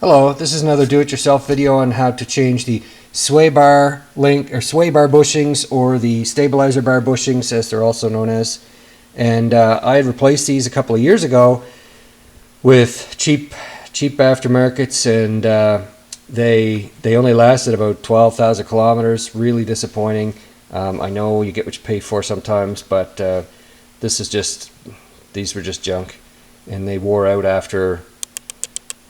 Hello, this is another do-it-yourself video on how to change the sway bar link or sway bar bushings, or the stabilizer bar bushings as they're also known as. And I had replaced these a couple of years ago with cheap aftermarkets, and they only lasted about 12,000 kilometers. Really disappointing. I know you get what you pay for sometimes, but these were just junk, and they wore out after,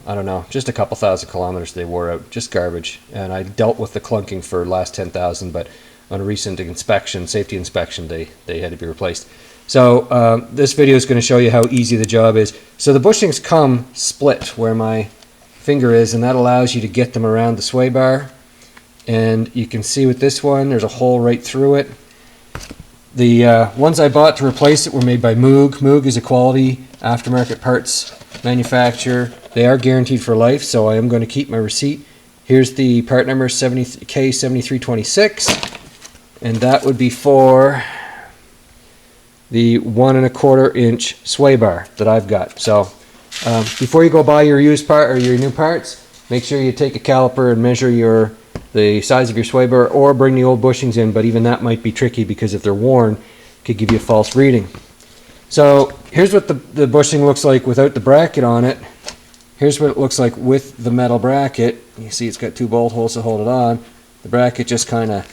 I don't know, just a couple thousand kilometers. They wore out, just garbage. And I dealt with the clunking for last 10,000, but on a recent inspection, safety inspection, they had to be replaced. So this video is going to show you how easy the job is. So the bushings come split where my finger is, and that allows you to get them around the sway bar. And you can see with this one, there's a hole right through it. The ones I bought to replace it were made by Moog. Moog is a quality aftermarket parts manufacturer. They are guaranteed for life, so I am going to keep my receipt. Here's the part number, Moog K7326, and that would be for the 1 1/4 inch sway bar that I've got. So before you go buy your used part or your new parts, make sure you take a caliper and measure the size of your sway bar, or bring the old bushings in, but even that might be tricky because if they're worn, it could give you a false reading. So here's what the bushing looks like without the bracket on it. Here's what it looks like with the metal bracket. You see it's got 2 bolt holes to hold it on. The bracket just kind of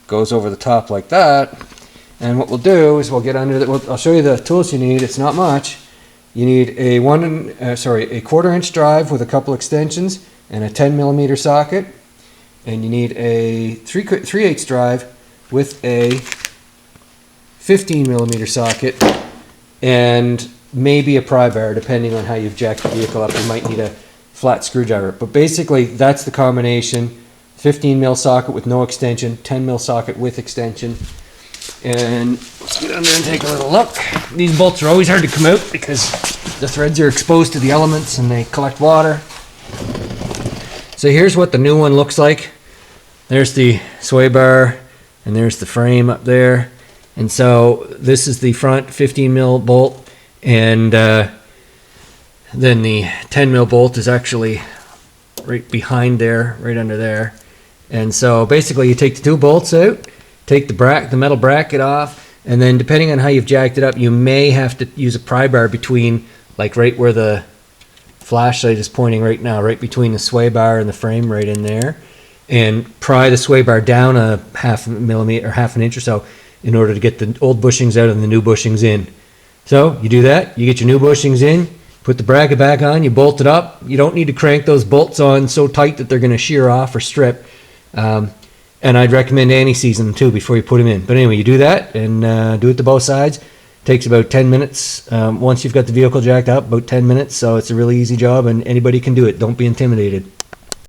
goes over the top like that. And what we'll do is we'll get under I'll show you the tools you need. It's not much. You need a 1/4 inch drive with a couple extensions and a 10mm socket. And you need a 3/8 drive with a 15mm socket, and maybe a pry bar, depending on how you've jacked the vehicle up. You might need a flat screwdriver. But basically, that's the combination. 15mm socket with no extension, 10mm socket with extension. And let's get under and take a little look. These bolts are always hard to come out because the threads are exposed to the elements and they collect water. So here's what the new one looks like. There's the sway bar, and there's the frame up there. And so this is the front 15mm bolt, and then the 10mm bolt is actually right behind there, right under there. And so basically you take the 2 bolts out, take the metal bracket off, and then depending on how you've jacked it up, you may have to use a pry bar between, like right where the flashlight is pointing right now, right between the sway bar and the frame, right in there, and pry the sway bar down a 1/2 millimeter or 1/2 inch or so in order to get the old bushings out and the new bushings in. So you do that, you get your new bushings in, put the bracket back on, you bolt it up. You don't need to crank those bolts on so tight that they're going to shear off or strip. And I'd recommend anti-seize them too before you put them in. But anyway, you do that and do it to both sides. Takes about 10 minutes. Once you've got the vehicle jacked up, about 10 minutes. So it's a really easy job and anybody can do it. Don't be intimidated.